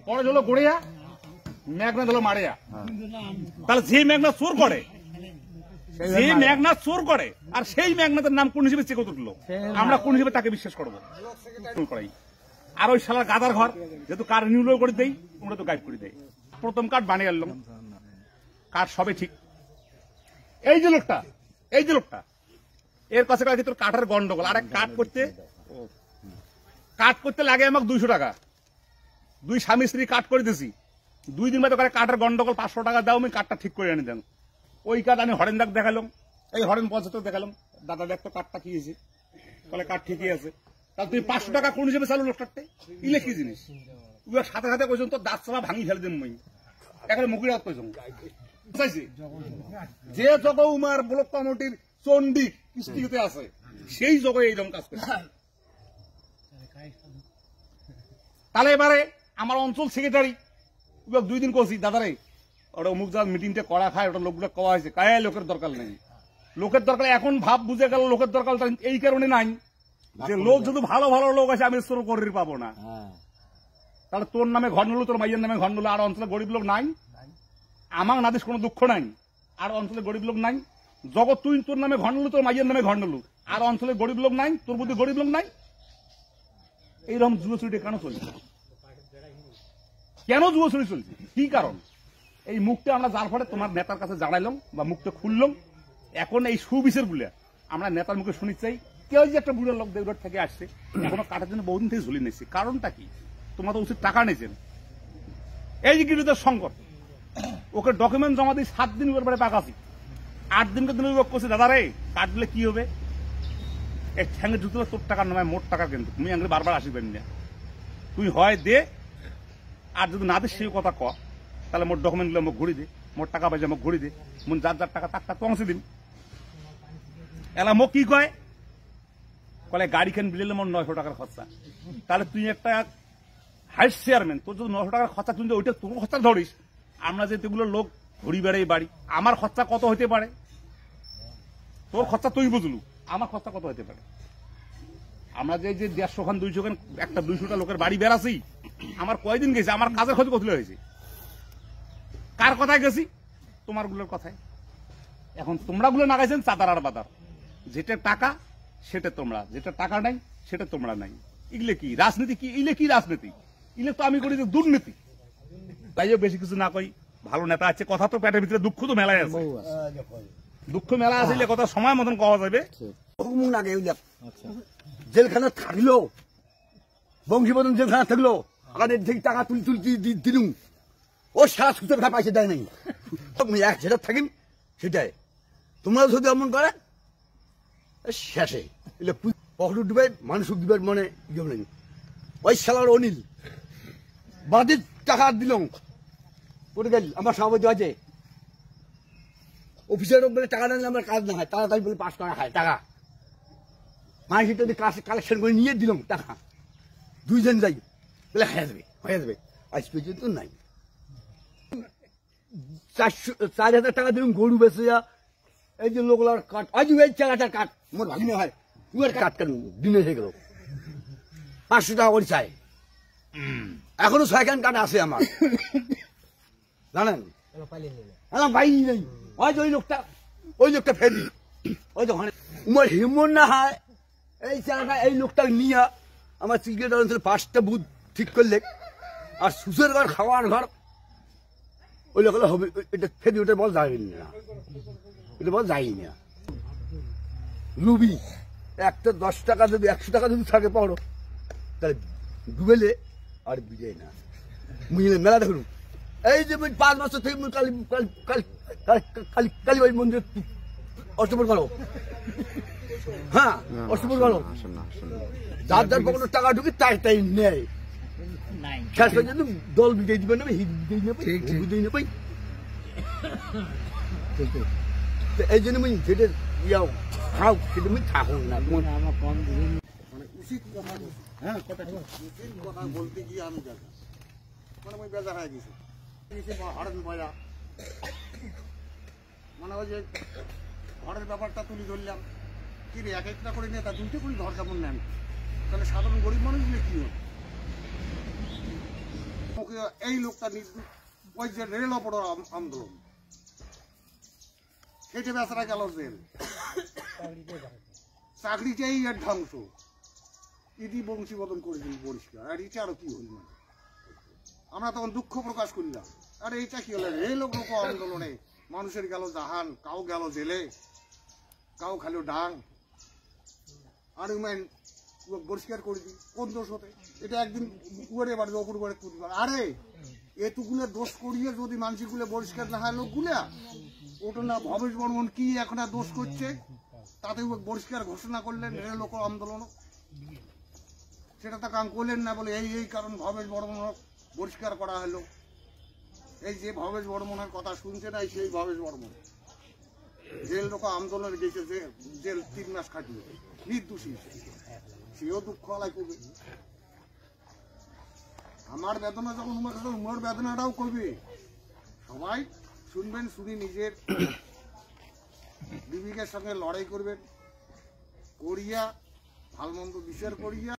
পরে হলো গড়িয়া, মেঘনাথ হলো মারিয়া। তাহলে যে মেঘনাথ চোর করে, যে মেঘনাথ চোর করে, আর সেই মেঘনাথের নাম কোন হিসেবে চেক উঠলো, আমরা কোন হিসেবে তাকে বিশ্বাস করবো? করাই। আর ওই শালার গাদার ঘর, যেহেতু কার নিউলো করে দেই, তোমরা তো গাইড করে দেয়। প্রথম কার্ড বানিয়ে আনলাম, কার্ড সবে ঠিক। এই যে লোকটা, এই যে লোকটা, এর কাছে কাছে তোর কাঠের গন্ডগোল। আর এক কাঠ করতে লাগে আমাকে 200 টাকা। দুই স্বামী স্ত্রী কাঠ করে দিছি, 2 দিন বাদে কাঠের গন্ডগোল, 500 টাকা দাও, আমি কাঠটা ঠিক করে এনে দেন। ওই কাঠ আমি হরেন দাগ দেখালাম, এই হরেন 75 দেখালাম, দাদা দেখ তো কাঠটা কি হয়েছে, বলে কাঠ ঠিকই আছে। তাহলে তুই 500 টাকা কোন হিসেবে চালু লোকটাতে? ইলে কি জিনিস? সাথে সাথে কইছেন তো দাঁত চালা ভাঙি ফেলে দেন, মই এখানে মুখের হাত কইছেন। যে জগ উমার ব্লক কমিটির চন্ডী কৃষ্টিতে আছে, সেই জগে এইরকম কাজ করে। তাহলে এবারে আমার অঞ্চল সেক্রেটারি 2 দিন কইছি, দাদারে ওটা অমুক যা মিটিংটা করা খায়, ওটা লোকগুলো কওয়া হয়েছে, কায় লোকের দরকার নেই। লোকের দরকার এখন ভাব বুঝে গেল, লোকের দরকার এই কারণে নাই যে লোক যদি ভালো ভালো লোক আছে আমি চোর করে পাবো না। তাহলে তোর নামে ঘর নিল, তোর মাইয়ের নামে ঘর নিল, আর অঞ্চলে গরিব লোক নাই? আমার নাদিস কোনো দুঃখ নাই, আর অঞ্চলে গরিব লোক নাই? জগৎ তুই তোর নামে ঘর নিল, তোর মাইয়ের নামে ঘর নিল, আর অঞ্চলে গরিব লোক নাই? তোর বুদ্ধি গরিব লোক নাই? এইরকম জুয়ো চুরিটা কেন চলছে? কেন জুয়ো চুরি চলছে? কি কারণ? এই মুখটা আমরা যার ফলে তোমার নেতার কাছে জানাইলাম বা মুখটা খুললাম, এখন এই সুবিচার গুলা আমরা নেতার মুখে শুনি চাই। কেউ যে একটা বুড়ো লোক দেবঘর থেকে আসছে, এখনো কাটার জন্য বহুদিন থেকে ঝুলি নিয়েছে, কারণটা কি? তোমার তো উচিত টাকা নিয়েছেন। এই যে গিরিদের সংকট, ওকে ডকুমেন্ট জমা দিই 7 দিন পরে পাকাছি, 8 দিনকে দিন করছে, দাদা রে কাট দিলে কি হবে? এই ঠ্যাঙ্গে জুতো তোর টাকার নামে মোট টাকা, কিন্তু তুমি আগে বারবার আসিবেন না, তুই হয় দে, আর যদি না দিস সেই কথা ক, তাহলে মোট ডকুমেন্ট গুলো আমাকে ঘুরি দে, মোট টাকা পয়সা আমাকে ঘুরি দে, মন যার যার টাকা তার পৌঁছে দিন। এলা মোক কি কয়, বলে গাড়ি খান বিলে মোট 900 টাকার খরচা। তাহলে তুই একটা হাইস চেয়ারম্যান, তোর যদি 900 টাকার খরচা, তুই ওইটা তোর খরচা ধরিস। আমরা যেগুলো লোক ঘুরি বেড়াই বাড়ি, আমার খরচা কত হইতে পারে? তোর খরচা তুই বুঝলু, আমার খরচা কত হইতে পারে? আমরা যে 150 খান 200 খান একটা 200টা লোকের বাড়ি বেড়াছি, আমার কয়দিন গেছে, আমার কাজের ক্ষতি কত হয়েছে? কার কথায় গেছি? তোমার গুলোর কথায়। এখন তোমরা গুলো না গেছেন চাঁদার আর বাদার, যেটা টাকা সেটা তোমরা, যেটা টাকা নাই সেটা তোমরা নাই। এগুলো কি রাজনীতি? কি ইলে কি রাজনীতি? ইলে তো আমি করি দুর্নীতি। তাইও বেশি কিছু না কই, ভালো নেতা আছে, কথা তো পেটের ভিতরে দুঃখ তো মেলায় আছে, দুঃখ মেলা আছে, কথা সময় মতন কওয়া যাবে। জেলখানা থাকলো, বংশীবদন জেলখানা থাকলো, আমাদের থেকে টাকা তুলি দিলুম, ও সারা সুতোর খা পাইছে দেয় নাই, যেটা থাকিম সেটাই। তোমরা যদি এমন করে শেষে পকেট ডুবে মানুষ ডুবে মনে ইয়ে নেই। ওই শালার অনিল বাদের টাকা দিলাম পড়ে গেল, আমার সভাপতি আছে অফিসের বলে টাকা না আমার কাজ না হয়, তাড়াতাড়ি বলে 5 টাকা খায় টাকা, মাইকে যদি কালেকশন করে নিয়ে দিলাম টাকা, 2 জন যাই বলে হয়ে যাবে, আজ পর্যন্ত নাই। 4,000 টাকা দিলাম গরু বেঁচে যা, এই যে লোকলার কাঠ, আজ এই চালাটার কাঠ মোর ভাগিনে হয়, তুই কাঠ কেন দিনে হয়ে গেল, 500 টাকা করে চাই, এখনো 6 খান কাঠ আছে আমার, জানেন পাইনি নেই। ওই লোকটা ফেরি, ওই যখন উমার হিমন না হয়, এই চালাটা এই লোকটা নিয়ে আমার সিগারেট অঞ্চলে 5টা বুথ ঠিক করলে, আর সুসের ঘর খাওয়ার ঘর ওই লোক হবে, এটা ফেরি, ওটা বল যায়নি না, এটা বল যায়নি না। লুবি একটা 10 টাকা যদি 100 টাকা যদি থাকে পড়ো, তাহলে ডুবেলে আর বিজয় না মুইলে মেলা দেখুন। এই যে 5 বছর থেকে কালীবাড়ি মন্দির অষ্টপ্রহর করো, হ্যাঁ অষ্টপ্রহর করো, যার যার পকেটে টাকা ঢুকে তাই নেয়, শেষ পর্যন্ত দল বিজয় দিবে না, হিট বিজয় নেবে। এই জন্য আমি যেটা ইয়াও খাও সেটা আমি থাকুন না, উচিত কথা, হ্যাঁ কথা উচিত কথা বলতে গিয়ে আমি যাবো মানে আমি বেজার হয়ে গেছি, হরেন বয়া মানে ওই যে ঘরের ব্যাপারটা তুলে ধরলাম, কি রে 1-1টা করে নেতা 2টে করে ঘর কেমন নেন, তাহলে সাধারণ গরিব মানুষ নিয়ে কি হবে? লোকে এই লোকটা নির্দোষ, ওই যে রেল অপরাধ আন্দোলন খেটে বেচারা গেল জেল, চাকরিটাই এর ধ্বংস, ইতি বংশীবদন করে দিল পরিষ্কার। আর এটা আরো কি হইল না, আমরা তখন দুঃখ প্রকাশ করলাম, আরে এটা কি হলো, রেল লোক আন্দোলনে মানুষের গেল জাহান, কাউ গেল জেলে, কাউ খালো ডাং, আর পরিষ্কার করে দিই কোন দোষ হতে, এটা একদিন উড়ে বাড়ি অপর করে তুলতে পারে। আরে এতগুলো দোষ করিয়ে যদি মানুষগুলো পরিষ্কার না হয় লোকগুলা, ওটা না ভবেশ বর্মন কি এখন আর দোষ করছে, তাতে পরিষ্কার ঘোষণা করলেন রেল লোক আন্দোলন, সেটা তো কাম করলেন না, বলে এই কারণ ভবেশ বর্মন পরিষ্কার করা হলো। এই যে ভবেশ বর্মনের কথা শুনছে না, সেই ভবেশ বর্মন জেল লোক আন্দোলনে গেছে, জেল 3 মাস খাটিয়ে নির্দোষী, সেও দুঃখ আলাই করবে। আমার বেদনা যখন উমার বেদনাটাও করবে, সবাই শুনবেন, শুনি নিজের বিবেকের সঙ্গে লড়াই করবেন, করিয়া ভাল মন্দ বিচার করিয়া